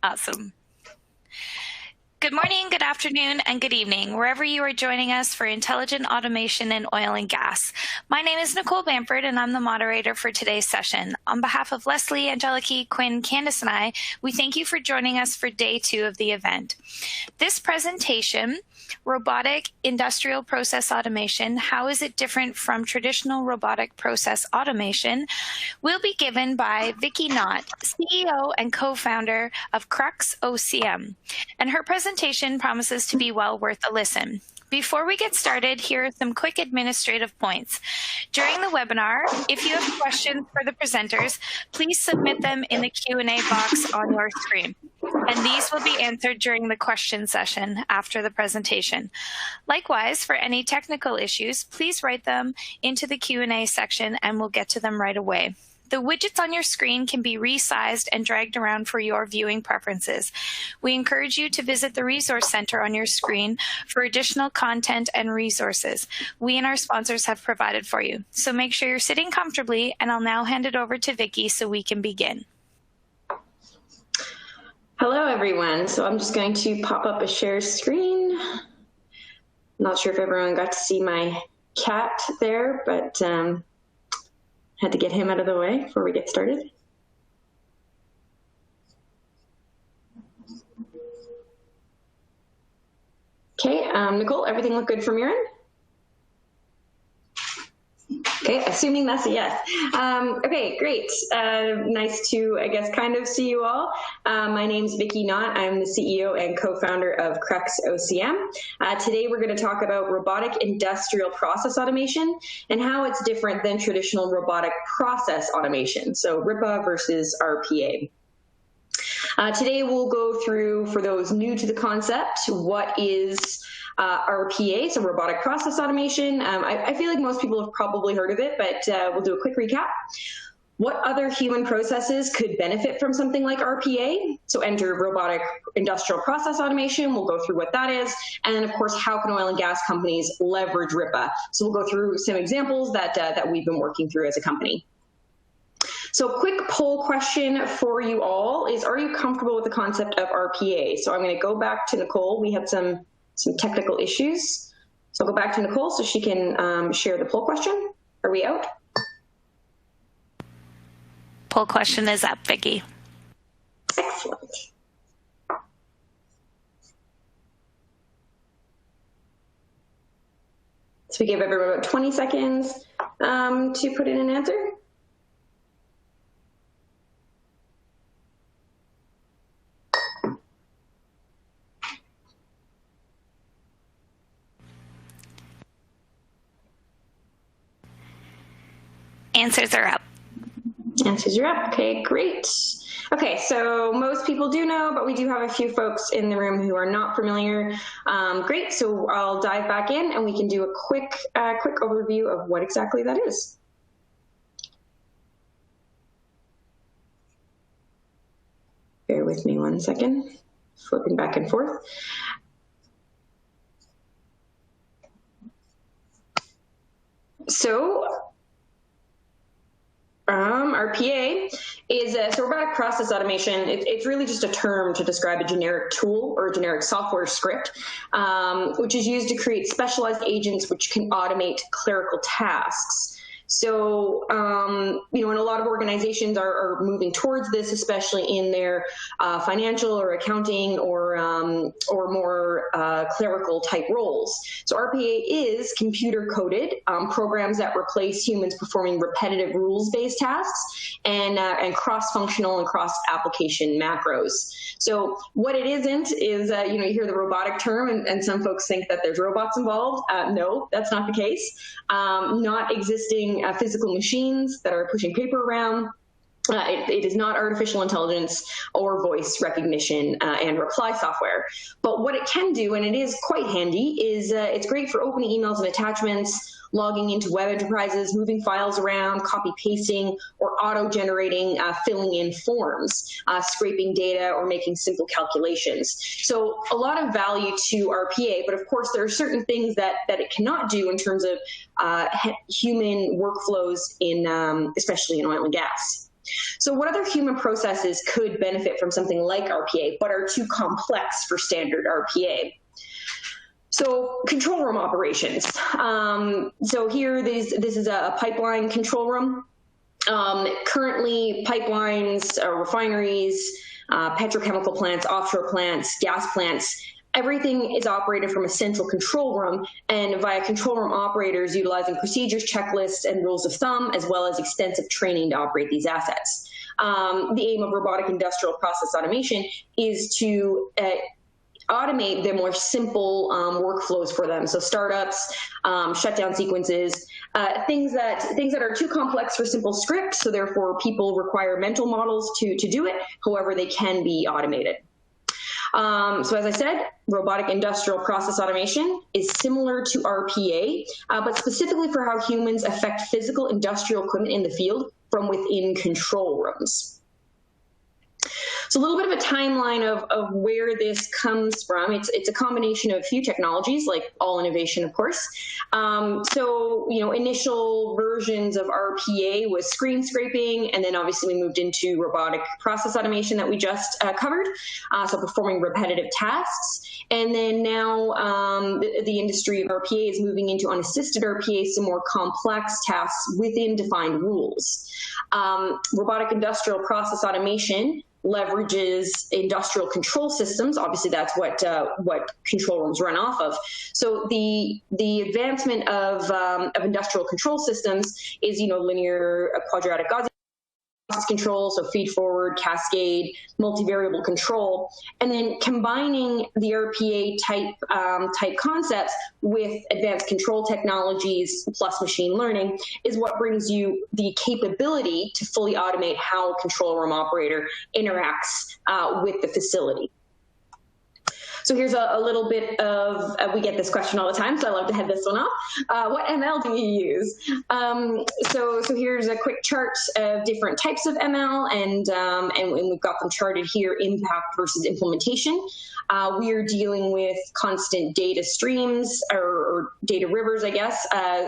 Awesome. Good morning, good afternoon, and good evening, wherever you are joining us for Intelligent Automation in Oil and Gas. My name is Nicole Bamford, and I'm the moderator for today's session. On behalf of Leslie, Angelique, Quinn, Candace, and I, we thank you for joining us for day 2 of the event. This presentation, Robotic Industrial Process Automation, How is it different from traditional robotic process automation, will be given by Vicki Knott, CEO and co-founder of CruxOCM, and her presentation promises to be well worth a listen. Before we get started, here are some quick administrative points. During the webinar, if you have questions for the presenters, please submit them in the Q&A box on your screen, and these will be answered during the question session after the presentation. Likewise, for any technical issues, please write them into the Q&A section and we'll get to them right away. The widgets on your screen can be resized and dragged around for your viewing preferences. We encourage you to visit the Resource Center on your screen for additional content and resources we and our sponsors have provided for you. So make sure you're sitting comfortably, and I'll now hand it over to Vicki so we can begin. Hello, everyone. So I'm just going to pop up a share screen. Not sure if everyone got to see my cat there, but had to get him out of the way before we get started. Okay, Nicole, everything look good from your end? Okay, assuming that's a yes. Okay, great. Nice to, I guess, kind of see you all. My name's Vicki Knott. I'm the CEO and co-founder of CruxOCM. Today we're going to talk about robotic industrial process automation and how it's different than traditional robotic process automation, so RIPA versus RPA. Today we'll go through, for those new to the concept, what is RPA, so robotic process automation. I feel like most people have probably heard of it, but we'll do a quick recap. What other human processes could benefit from something like RPA? So enter robotic industrial process automation. We'll go through what that is. And then, of course, how can oil and gas companies leverage RIPA? So we'll go through some examples that we've been working through as a company. So quick poll question for you all is, are you comfortable with the concept of RPA? So I'm going to go back to Nicole. We had some technical issues. So I'll go back to Nicole so she can share the poll question. Are we out? Poll question is up, Vicki. Excellent. So we give everyone about 20 seconds to put in an answer. Answers are up. Answers are up. Okay, great. Okay, so most people do know, but we do have a few folks in the room who are not familiar. Great, so I'll dive back in and we can do a quick overview of what exactly that is. Bear with me one second, flipping back and forth. So, RPA is so robotic process automation. It's really just a term to describe a generic tool or a generic software script, which is used to create specialized agents which can automate clerical tasks. So, you know, and a lot of organizations are moving towards this, especially in their financial or accounting or more clerical type roles. So RPA is computer coded programs that replace humans performing repetitive rules-based tasks and cross-functional and cross-application macros. So what it isn't is, you know, you hear the robotic term and some folks think that there's robots involved. No, that's not the case. Not existing physical machines that are pushing paper around. It is not artificial intelligence or voice recognition and reply software. But what it can do, and it is quite handy, is it's great for opening emails and attachments, logging into web enterprises, moving files around, copy-pasting, or auto-generating, filling in forms, scraping data, or making simple calculations. So a lot of value to RPA, but of course there are certain things that it cannot do in terms of human workflows, especially in oil and gas. So what other human processes could benefit from something like RPA, but are too complex for standard RPA? So control room operations. So here, this is a pipeline control room. Currently, pipelines, refineries, petrochemical plants, offshore plants, gas plants, everything is operated from a central control room and via control room operators utilizing procedures, checklists, and rules of thumb, as well as extensive training to operate these assets. The aim of robotic industrial process automation is to automate the more simple workflows for them. So startups, shutdown sequences, things that are too complex for simple script. So therefore, people require mental models to do it. However, they can be automated. So as I said, robotic industrial process automation is similar to RPA, but specifically for how humans affect physical industrial equipment in the field from within control rooms. So a little bit of a timeline of where this comes from. It's a combination of a few technologies, like all innovation, of course. So, initial versions of RPA was screen scraping, and then obviously we moved into robotic process automation that we just covered, so performing repetitive tasks. And then now the industry of RPA is moving into unassisted RPA, some more complex tasks within defined rules. Robotic industrial process automation leverages industrial control systems. Obviously, that's what control rooms run off of. So the advancement of industrial control systems is, linear, quadratic Gaussian control, so feed forward, cascade, multivariable control, and then combining the RPA type concepts with advanced control technologies plus machine learning is what brings you the capability to fully automate how a control room operator interacts with the facility. So here's a little bit of, we get this question all the time, so I love to head this one off. What ML do you use? So here's a quick chart of different types of ML, and we've got them charted here, impact versus implementation. We are dealing with constant data streams, or data rivers, I guess,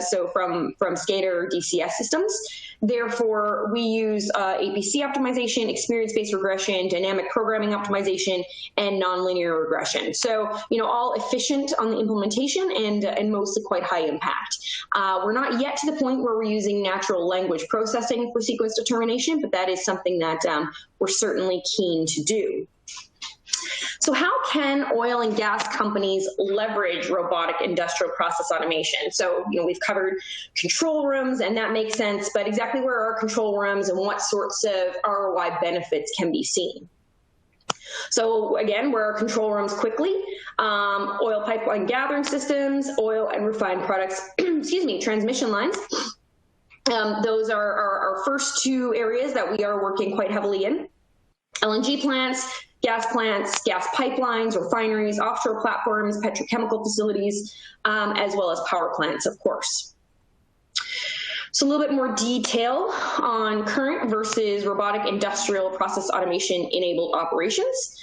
so from SCADA or DCS systems. Therefore, we use APC optimization, experience-based regression, dynamic programming optimization, and nonlinear regression. So, all efficient on the implementation and mostly quite high impact. We're not yet to the point where we're using natural language processing for sequence determination, but that is something that we're certainly keen to do. So how can oil and gas companies leverage robotic industrial process automation? So, we've covered control rooms, and that makes sense, but exactly where are control rooms and what sorts of ROI benefits can be seen? So again, where are control rooms quickly? Oil pipeline gathering systems, oil and refined products, transmission lines. Those are our first two areas that we are working quite heavily in. LNG plants, gas pipelines, refineries, offshore platforms, petrochemical facilities, as well as power plants, of course. So a little bit more detail on current versus robotic industrial process automation enabled operations.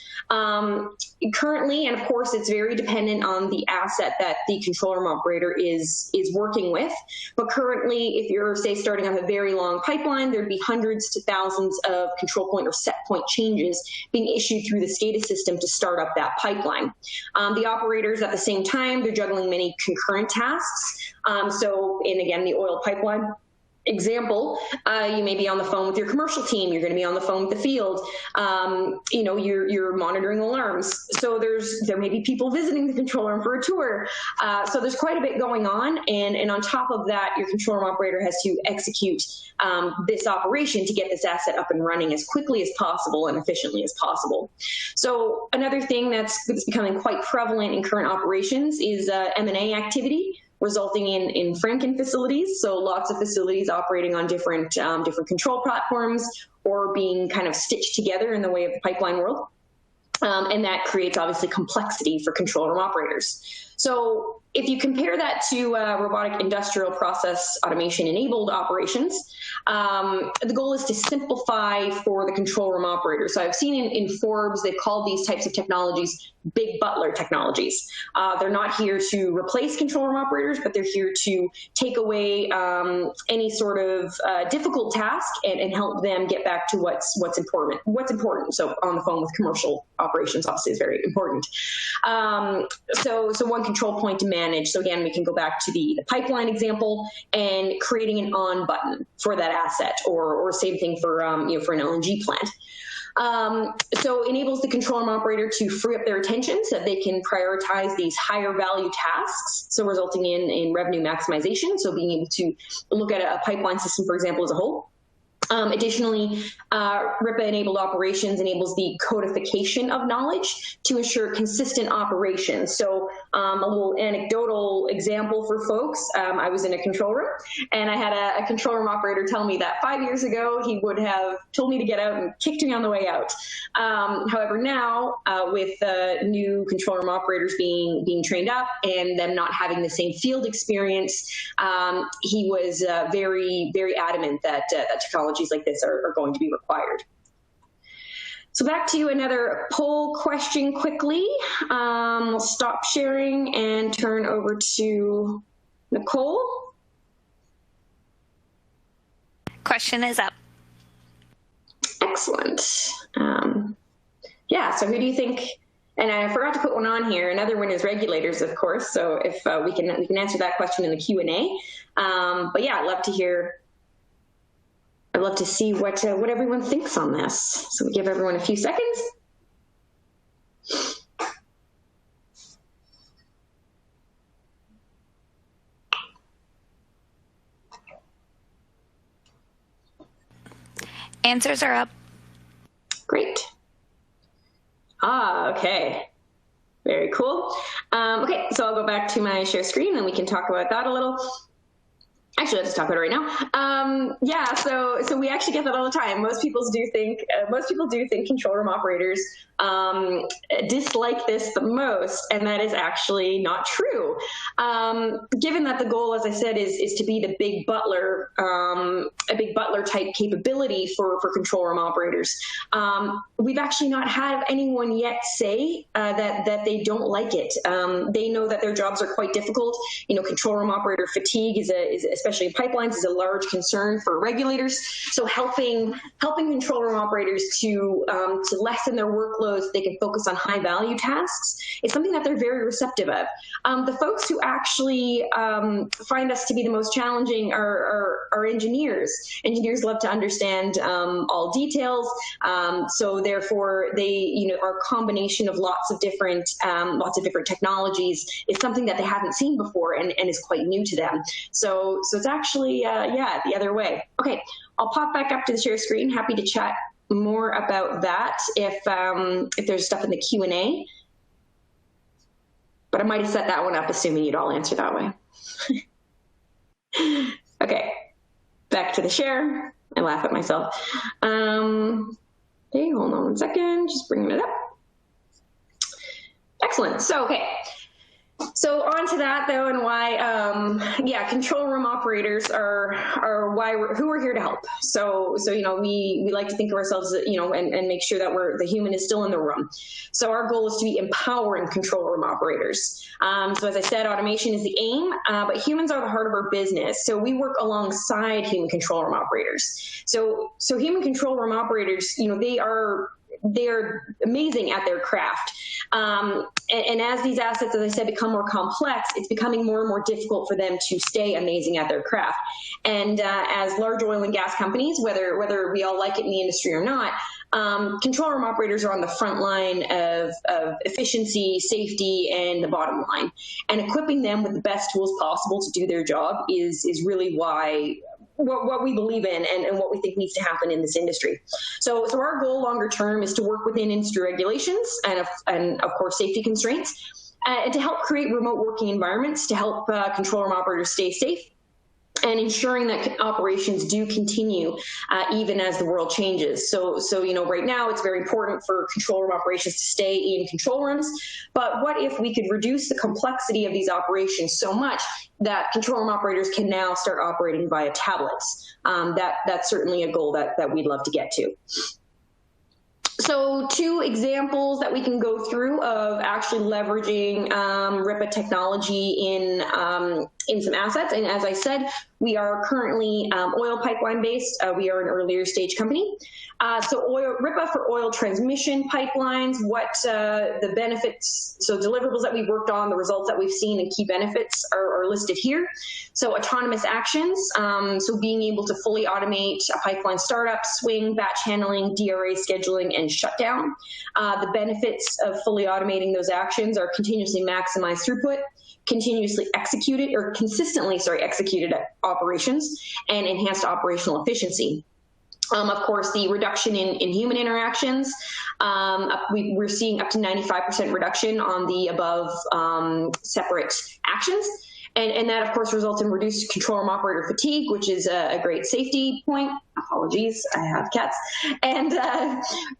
Currently, and of course, it's very dependent on the asset that the control room operator is working with. But currently, if you're, say, starting on a very long pipeline, there'd be hundreds to thousands of control point or set point changes being issued through the SCADA system to start up that pipeline. The operators, at the same time, they're juggling many concurrent tasks. So in, again, the oil pipeline example, you may be on the phone with your commercial team, you're going to be on the phone with the field, you're monitoring alarms. So there may be people visiting the control room for a tour. So there's quite a bit going on. And on top of that, your control room operator has to execute this operation to get this asset up and running as quickly as possible and efficiently as possible. So another thing that's becoming quite prevalent in current operations is M&A activity, resulting in Franken facilities. So lots of facilities operating on different control platforms or being kind of stitched together in the way of the pipeline world. And that creates obviously complexity for control room operators. So if you compare that to robotic industrial process automation enabled operations, the goal is to simplify for the control room operator. So I've seen in Forbes, they've called these types of technologies big butler technologies. They're not here to replace control room operators, but they're here to take away any sort of difficult task and help them get back to what's important. So on the phone with commercial operations, obviously, is very important. So one control point to manage. So again, we can go back to the pipeline example and creating an on button for that asset, or same thing for for an LNG plant. So enables the control room operator to free up their attention so that they can prioritize these higher value tasks, so resulting in revenue maximization, so being able to look at a pipeline system, for example, as a whole. Additionally, RIPA-enabled operations enables the codification of knowledge to ensure consistent operations. So a little anecdotal example for folks, I was in a control room, and I had a control room operator tell me that 5 years ago, he would have told me to get out and kicked me on the way out. However, now, with new control room operators being trained up and them not having the same field experience, he was very, very adamant that technologies like this are going to be required. So back to another poll question quickly. I'll stop sharing and turn over to Nicole. Question is up. Excellent. Yeah, so who do you think, and I forgot to put one on here, another one is regulators, of course, so if we can answer that question in the Q&A. But yeah, I'd love to see what everyone thinks on this. So we give everyone a few seconds. Answers are up. Great. Okay. Very cool. Okay, so I'll go back to my share screen and we can talk about that a little. Actually, let's talk about it right now. Yeah, so we actually get that all the time. Most people do think control room operators dislike this the most, and that is actually not true. Given that the goal, as I said, is to be the big butler, a big butler type capability for control room operators, we've actually not had anyone yet say that they don't like it. They know that their jobs are quite difficult. You know, control room operator fatigue is especially in pipelines, is a large concern for regulators. So helping control room operators to lessen their workloads, so they can focus on high value tasks, is something that they're very receptive of. The folks who actually find us to be the most challenging are engineers. Engineers love to understand all details, so therefore they, our combination of lots of different technologies is something that they haven't seen before and is quite new to them. So it's actually, yeah, the other way. Okay, I'll pop back up to the share screen. Happy to chat more about that if there's stuff in the Q&A. But I might have set that one up assuming you'd all answer that way. Okay, back to the share. I laugh at myself. Okay, hold on one second, just bringing it up. Excellent, so okay. So on to that though, and why, yeah, control room operators are who we're here to help. So we like to think of ourselves, and make sure that the human is still in the room. So our goal is to be empowering control room operators. So as I said, automation is the aim, but humans are the heart of our business. So we work alongside human control room operators. So human control room operators, they are amazing at their craft. And as these assets, as I said, become more complex, it's becoming more and more difficult for them to stay amazing at their craft. And as large oil and gas companies, whether we all like it in the industry or not, control room operators are on the front line of efficiency, safety, and the bottom line. And equipping them with the best tools possible to do their job is really what we believe in and what we think needs to happen in this industry. So our goal longer term is to work within industry regulations and of course safety constraints, and to help create remote working environments to help control room operators stay safe and ensuring that operations do continue even as the world changes. So right now it's very important for control room operations to stay in control rooms, but what if we could reduce the complexity of these operations so much that control room operators can now start operating via tablets? That's certainly a goal that we'd love to get to. So 2 examples that we can go through of actually leveraging RIPA technology in some assets. And as I said, we are currently oil pipeline based. We are an earlier stage company. So RIPA for oil transmission pipelines, what the benefits, so deliverables that we've worked on, the results that we've seen and key benefits are listed here. So autonomous actions, so being able to fully automate a pipeline startup, swing, batch handling, DRA scheduling, and shutdown. The benefits of fully automating those actions are continuously maximized throughput, continuously executed or consistently, executed operations, and enhanced operational efficiency. Of course, the reduction in human interactions, we're seeing up to 95% reduction on the above separate actions. And that, of course, results in reduced control room operator fatigue, which is a great safety point. Apologies, I have cats. And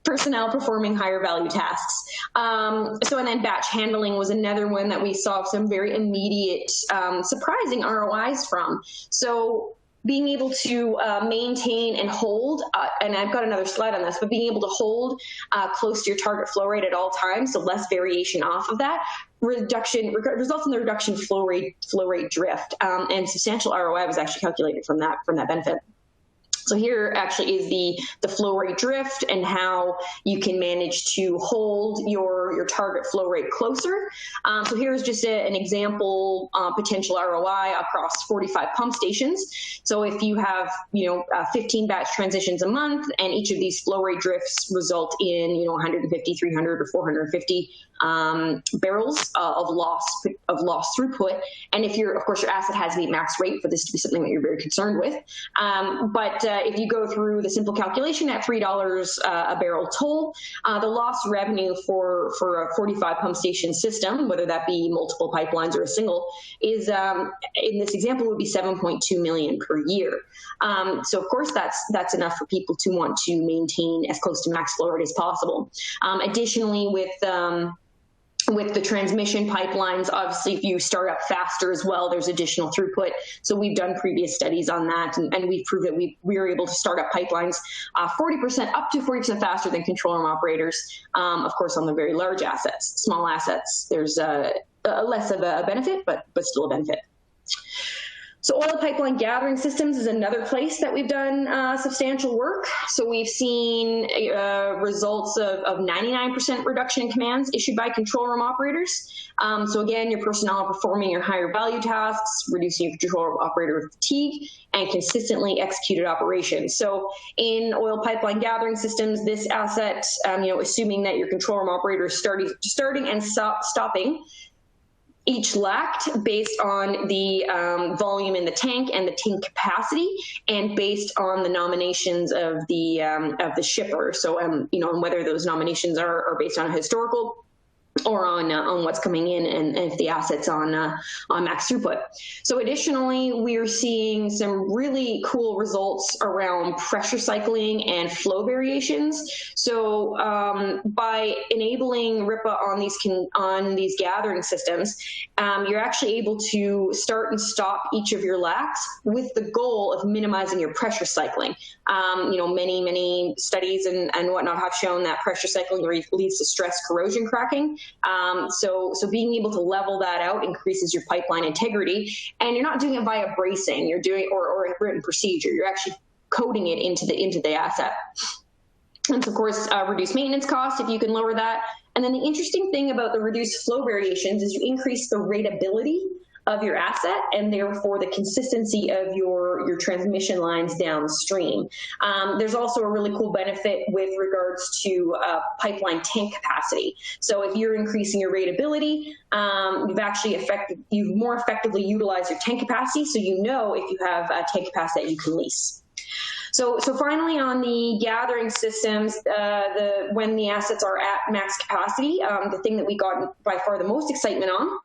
personnel performing higher value tasks. And then batch handling was another one that we saw some very immediate, surprising ROIs from. So being able to maintain and hold, and I've got another slide on this, but being able to hold close to your target flow rate at all times, so less variation off of that, results in the reduction flow rate drift, and substantial ROI was actually calculated from that benefit. So here actually is the flow rate drift and how you can manage to hold your target flow rate closer. So here's just an example potential ROI across 45 pump stations. So if you have 15 batch transitions a month, and each of these flow rate drifts result in 150, 300, or 450 barrels of lost throughput. And if of course your asset has the max rate for this to be something that you're very concerned with. But if you go through the simple calculation at $3 a barrel toll, the lost revenue for a 45 pump station system, whether that be multiple pipelines or a single, is in this example would be $7.2 million per year. So of course that's enough for people to want to maintain as close to max flow rate as possible. Additionally, with the transmission pipelines, obviously, if you start up faster as well, there's additional throughput. So we've done previous studies on that, and we've proved that we are able to start up pipelines 40% up to 40% faster than control room operators. Of course, on the very large assets, small assets, there's less of a benefit, but still a benefit. So oil pipeline gathering systems is another place that we've done substantial work. So we've seen results of 99% reduction in commands issued by control room operators. So again, your personnel are performing your higher value tasks, reducing your control room operator fatigue, and consistently executed operations. So in oil pipeline gathering systems, this asset, assuming that your control room operator is starting and stopping, each lacked based on the volume in the tank and the tank capacity, and based on the nominations of the shipper. So and whether those nominations are based on a historical or on what's coming in, and if the asset's on max throughput. So additionally, we're seeing some really cool results around pressure cycling and flow variations. So by enabling RIPA on these gathering systems, you're actually able to start and stop each of your lacks with the goal of minimizing your pressure cycling. Many studies and whatnot have shown that pressure cycling leads to stress corrosion cracking. So being able to level that out increases your pipeline integrity, and you're not doing it via bracing. You're doing or a written procedure. You're actually coding it into the asset. And so of course, reduce maintenance costs if you can lower that. And then the interesting thing about the reduced flow variations is you increase the ratability of your asset, and therefore the consistency of your transmission lines downstream. There's also a really cool benefit with regards to pipeline tank capacity. So if you're increasing your ratability, you've more effectively utilized your tank capacity, so if you have a tank capacity that you can lease. So finally, on the gathering systems, when the assets are at max capacity, the thing that we got by far the most excitement on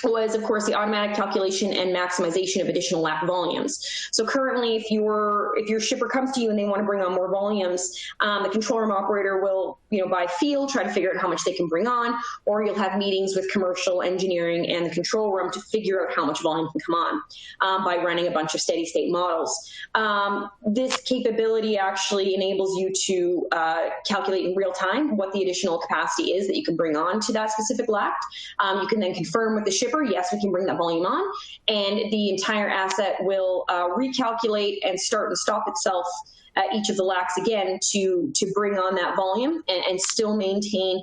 was, of course, the automatic calculation and maximization of additional LAC volumes. So currently, if your shipper comes to you and they want to bring on more volumes, the control room operator will, by feel, try to figure out how much they can bring on, or you'll have meetings with commercial engineering and the control room to figure out how much volume can come on by running a bunch of steady state models. This capability actually enables you to calculate in real time what the additional capacity is that you can bring on to that specific LAC. You can then confirm with the shipper, yes, we can bring that volume on, and the entire asset will recalculate and start and stop itself at each of the LACs again to bring on that volume and still maintain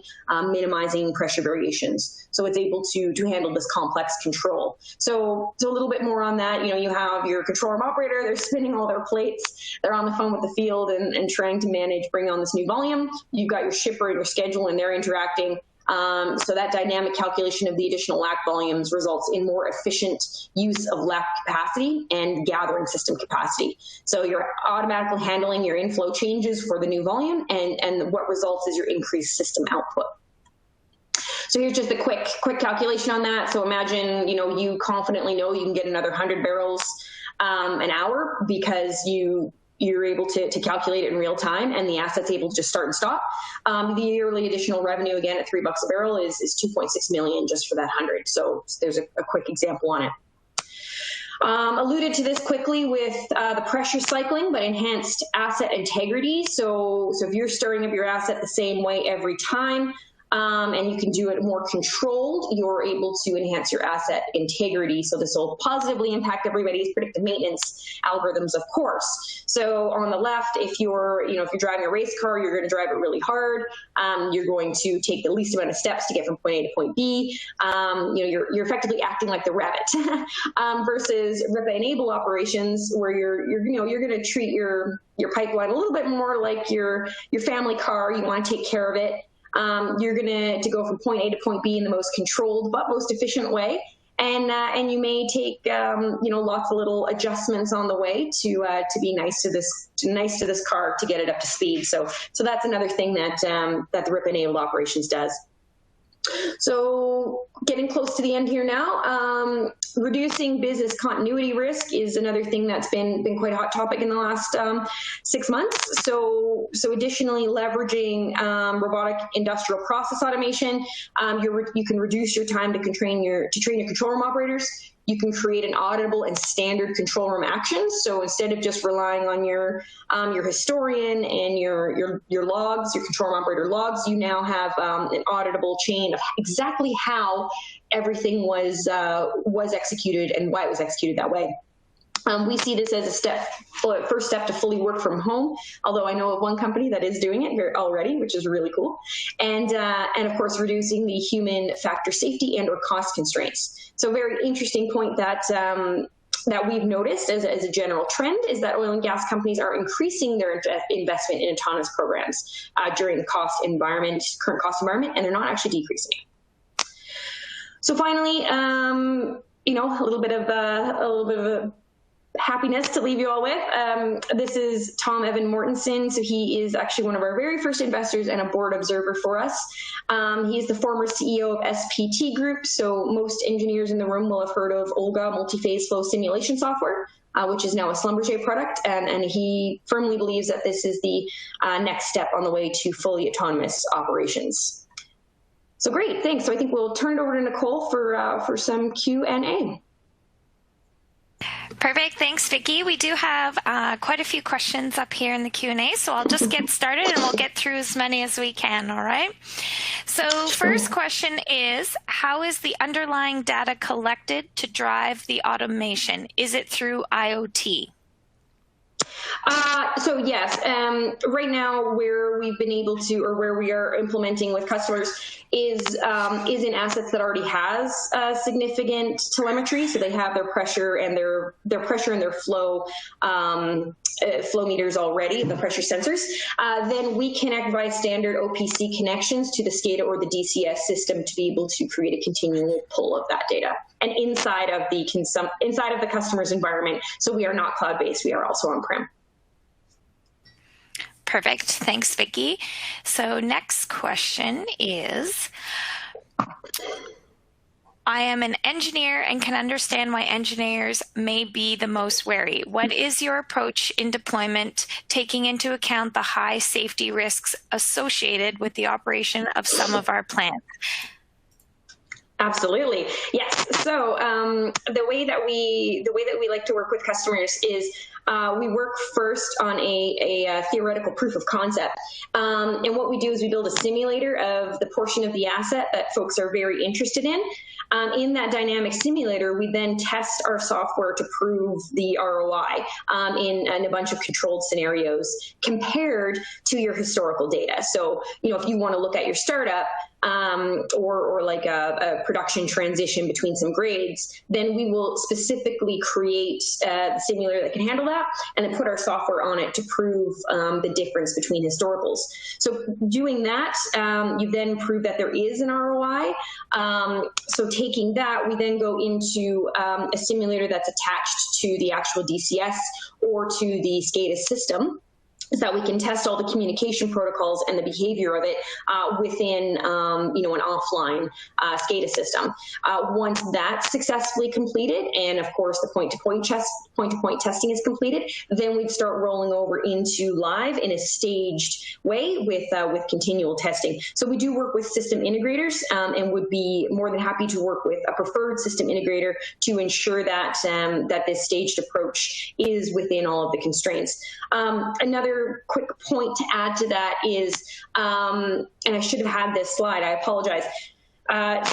minimizing pressure variations. So it's able to handle this complex control. So a little bit more on that, you have your control room operator, they're spinning all their plates, they're on the phone with the field and trying to bring on this new volume. You've got your shipper and your schedule and they're interacting. So that dynamic calculation of the additional LAC volumes results in more efficient use of LAC capacity and gathering system capacity. So you're automatically handling your inflow changes for the new volume, and what results is your increased system output. So here's just a quick calculation on that. So imagine, you confidently know you can get another 100 barrels an hour because you're able to calculate it in real time, and the asset's able to just start and stop. The yearly additional revenue, again, at $3 a barrel is 2.6 million just for that 100. So there's a quick example on it. Alluded to this quickly with the pressure cycling, but enhanced asset integrity. So if you're stirring up your asset the same way every time, and you can do it more controlled, you're able to enhance your asset integrity. So this will positively impact everybody's predictive maintenance algorithms, of course. So on the left, if you're driving a race car, you're going to drive it really hard. You're going to take the least amount of steps to get from point A to point B. You're effectively acting like the rabbit versus RIPA enable operations where you're going to treat your pipeline a little bit more like your family car. You want to take care of it. You're going to go from point A to point B in the most controlled but most efficient way, and you may take lots of little adjustments on the way to be nice to this car to get it up to speed. So that's another thing that the RIP enabled operations does. So getting close to the end here now, reducing business continuity risk is another thing that's been quite a hot topic in the last 6 months. So additionally, leveraging robotic industrial process automation, you can reduce your time to train your control room operators. You can create an auditable and standard control room actions. So instead of just relying on your historian and your logs, your control room operator logs, you now have an auditable chain of exactly how everything was executed and why it was executed that way. We see this as a first step to fully work from home, although I know of one company that is doing it here already, which is really cool. And of course, reducing the human factor safety and or cost constraints. So a very interesting point that we've noticed as a general trend is that oil and gas companies are increasing their investment in autonomous programs during the current cost environment, and they're not actually decreasing it. So finally, a little bit of a happiness to leave you all with. This is Tom Evan Mortensen. So he is actually one of our very first investors and a board observer for us. He's the former CEO of SPT Group. So most engineers in the room will have heard of Olga multi-phase flow simulation software, which is now a Schlumberger product. And he firmly believes that this is the next step on the way to fully autonomous operations. So great, thanks. So I think we'll turn it over to Nicole for some Q&A. Perfect. Thanks, Vicki. We do have quite a few questions up here in the Q&A, so I'll just get started and we'll get through as many as we can, all right? So first question is, how is the underlying data collected to drive the automation? Is it through IoT? So yes, right now where we've been able to, or where we are implementing with customers is in assets that already has significant telemetry. So they have their pressure and their flow flow meters already, the pressure sensors. Then we connect via standard OPC connections to the SCADA or the DCS system to be able to create a continual pull of that data. And inside of the customer's environment, so we are not cloud-based, we are also on-prem. Perfect. Thanks, Vicki. So next question is, I am an engineer and can understand why engineers may be the most wary. What is your approach in deployment, taking into account the high safety risks associated with the operation of some of our plants? Absolutely, yes. So the way that we like to work with customers is we work first on a theoretical proof of concept, and what we do is we build a simulator of the portion of the asset that folks are very interested in. In that dynamic simulator, we then test our software to prove the ROI in a bunch of controlled scenarios compared to your historical data. So, if you want to look at your startup, or like a production transition between some grades, then we will specifically create a simulator that can handle that and then put our software on it to prove the difference between historicals. So doing that, you then prove that there is an ROI. So taking that, we then go into a simulator that's attached to the actual DCS or to the SCADA system, is that we can test all the communication protocols and the behavior of it within, an offline SCADA system. Once that's successfully completed, and of course the point-to-point testing is completed, then we'd start rolling over into live in a staged way with continual testing. So we do work with system integrators and would be more than happy to work with a preferred system integrator to ensure that that this staged approach is within all of the constraints. Another quick point to add to that is, and I should have had this slide, I apologize.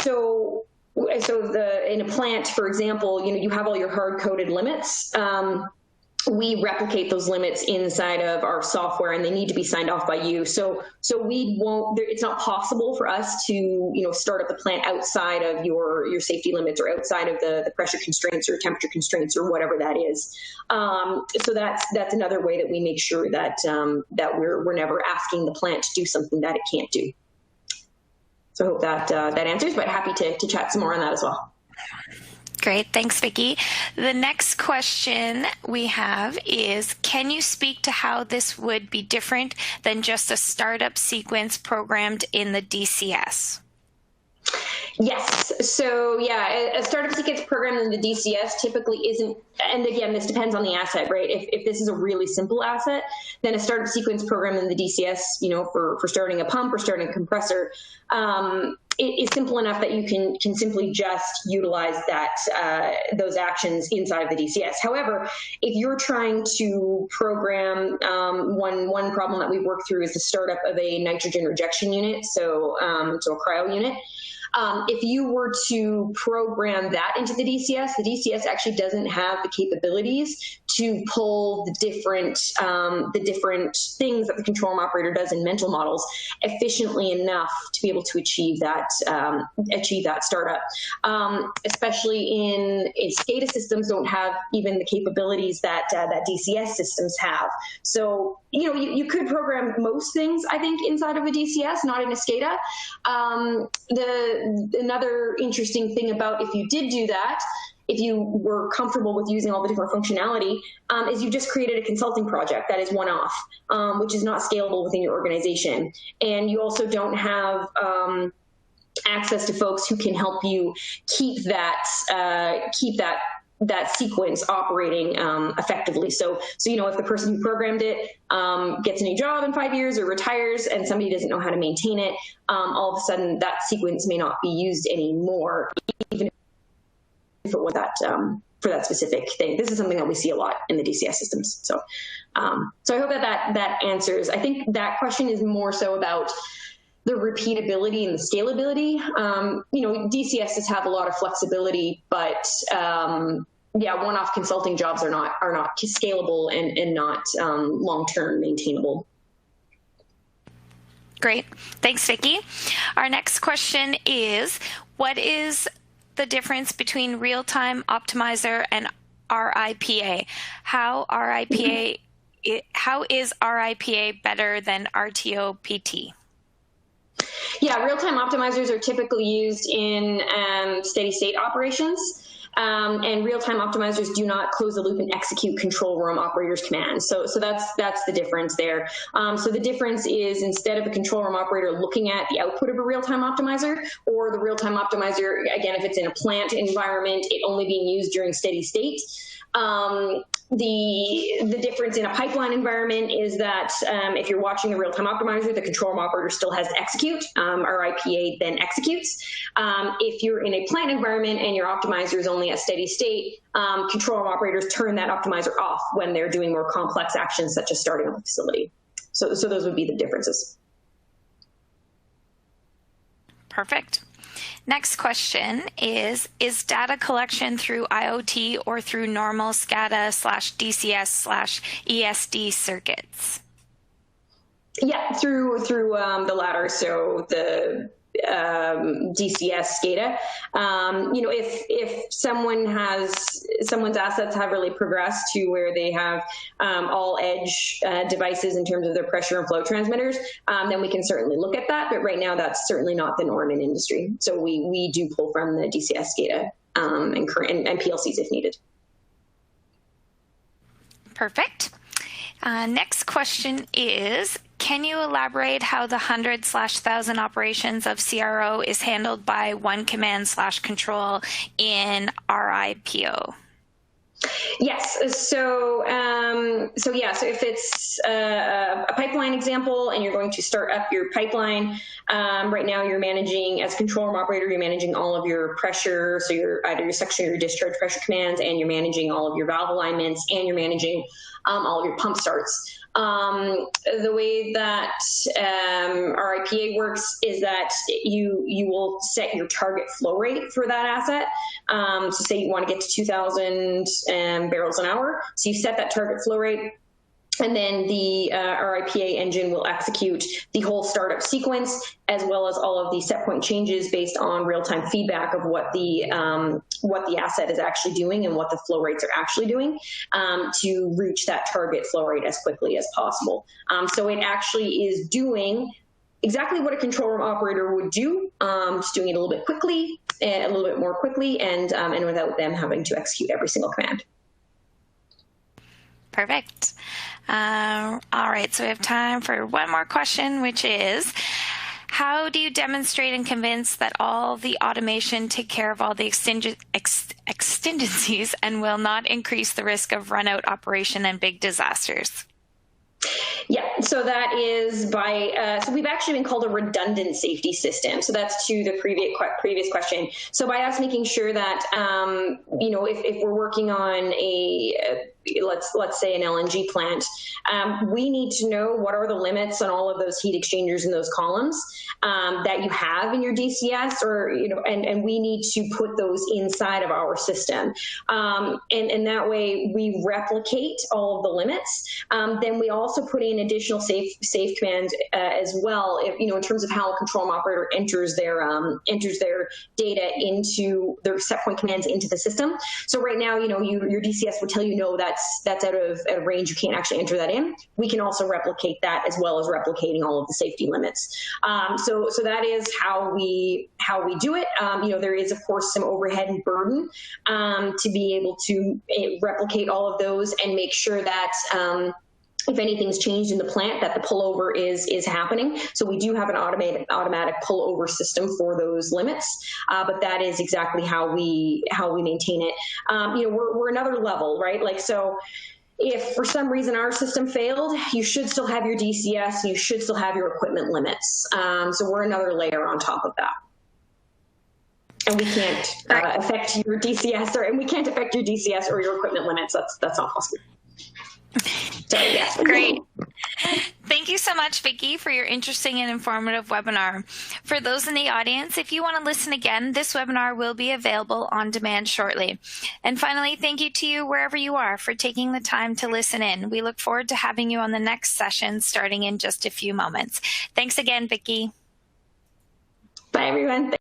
So in a plant, for example, you have all your hard-coded limits. We replicate those limits inside of our software, and they need to be signed off by you. So we won't. It's not possible for us to start up the plant outside of your safety limits or outside of the pressure constraints or temperature constraints or whatever that is. So that's another way that we make sure that that we're never asking the plant to do something that it can't do. So I hope that answers. But happy to chat some more on that as well. Great. Thanks, Vicki. The next question we have is, can you speak to how this would be different than just a startup sequence programmed in the DCS? Yes. So yeah, a startup sequence program in the DCS typically isn't, and again, this depends on the asset, right? If this is a really simple asset, then a startup sequence program in the DCS, for starting a pump or starting a compressor, it is simple enough that you can simply just utilize those actions inside of the DCS. However, if you're trying to program, one problem that we work through is the startup of a nitrogen rejection unit, so a cryo unit. If you were to program that into the DCS actually doesn't have the capabilities to pull the different things that the control room operator does in mental models efficiently enough to be able to achieve that startup. Especially in SCADA systems don't have even the capabilities that DCS systems have. So you could program most things, I think, inside of a DCS, not in a SCADA. Another interesting thing about if you did do that, if you were comfortable with using all the different functionality, is you've just created a consulting project that is one-off, which is not scalable within your organization. And you also don't have access to folks who can help you keep that sequence operating effectively. So if the person who programmed it gets a new job in 5 years or retires and somebody doesn't know how to maintain it, all of a sudden that sequence may not be used anymore, even if it was that for that specific thing. This is something that we see a lot in the DCS systems. So I hope that answers. I think that question is more so about the repeatability and the scalability. DCSs have a lot of flexibility, but one-off consulting jobs are not scalable and not long-term maintainable. Great. Thanks, Vicki. Our next question is, what is the difference between real-time optimizer and RIPA? How is RIPA better than RTO-PT? Yeah, real-time optimizers are typically used in steady-state operations. and real-time optimizers do not close the loop and execute control room operators commands. So that's the difference there. So the difference is, instead of a control room operator looking at the output of a real-time optimizer, or the real-time optimizer, again, if it's in a plant environment, it only being used during steady state. The difference in a pipeline environment is that if you're watching the real-time optimizer, the control room operator still has to execute. RIPA then executes. If you're in a plant environment and your optimizer is only at steady state, control room operators turn that optimizer off when they're doing more complex actions, such as starting up a facility. So those would be the differences. Perfect. Next question is data collection through IoT or through normal SCADA/DCS/ESD circuits? Yeah, through the latter. So the DCS SCADA. If someone's assets have really progressed to where they have all edge devices in terms of their pressure and flow transmitters, then we can certainly look at that. But right now, that's certainly not the norm in industry. So we do pull from the DCS SCADA and PLCs if needed. Perfect. Next question is, can you elaborate how the 100/1000 operations of CRO is handled by one command/control in RIPO? Yes. So if it's a pipeline example and you're going to start up your pipeline, right now you're managing, as control room operator, you're managing all of your pressure. So you're either your suction or your discharge pressure commands, and you're managing all of your valve alignments, and you're managing all of your pump starts. The way that RIPA works is that you will set your target flow rate for that asset. So say you want to get to 2,000 barrels an hour. So you set that target flow rate, and then the RIPA engine will execute the whole startup sequence, as well as all of the set point changes based on real-time feedback of what the asset is actually doing and what the flow rates are actually doing, to reach that target flow rate as quickly as possible. So it actually is doing exactly what a control room operator would do, just doing it a little bit more quickly, and without them having to execute every single command. Perfect. All right, so we have time for one more question, which is, how do you demonstrate and convince that all the automation take care of all the exigencies and will not increase the risk of run-out operation and big disasters? Yeah, so that is by, so we've actually been called a redundant safety system. So that's to the previous question. So by us making sure that, if we're working on let's say an LNG plant, we need to know what are the limits on all of those heat exchangers in those columns that you have in your DCS, and we need to put those inside of our system. And that way we replicate all of the limits. Then we also put in additional safe commands as well, in terms of how a control room operator enters their data into their set point commands into the system. So right now, your DCS would tell you, no, that's out of range. You can't actually enter that in. We can also replicate that, as well as replicating all of the safety limits. So that is how we do it. There is, of course, some overhead and burden to be able to replicate all of those and make sure that if anything's changed in the plant, that the pullover is happening. So we do have an automatic pullover system for those limits, but that is exactly how we maintain it. We're another level, right? So if for some reason our system failed, you should still have your DCS, and you should still have your equipment limits. So we're another layer on top of that. And we can't affect your DCS, and we can't affect your DCS or your equipment limits. That's not possible. So, yeah. Great. Thank you so much, Vicki, for your interesting and informative webinar. For those in the audience, if you want to listen again, this webinar will be available on demand shortly. And finally, thank you to you wherever you are for taking the time to listen in. We look forward to having you on the next session starting in just a few moments. Thanks again, Vicki. Bye, everyone.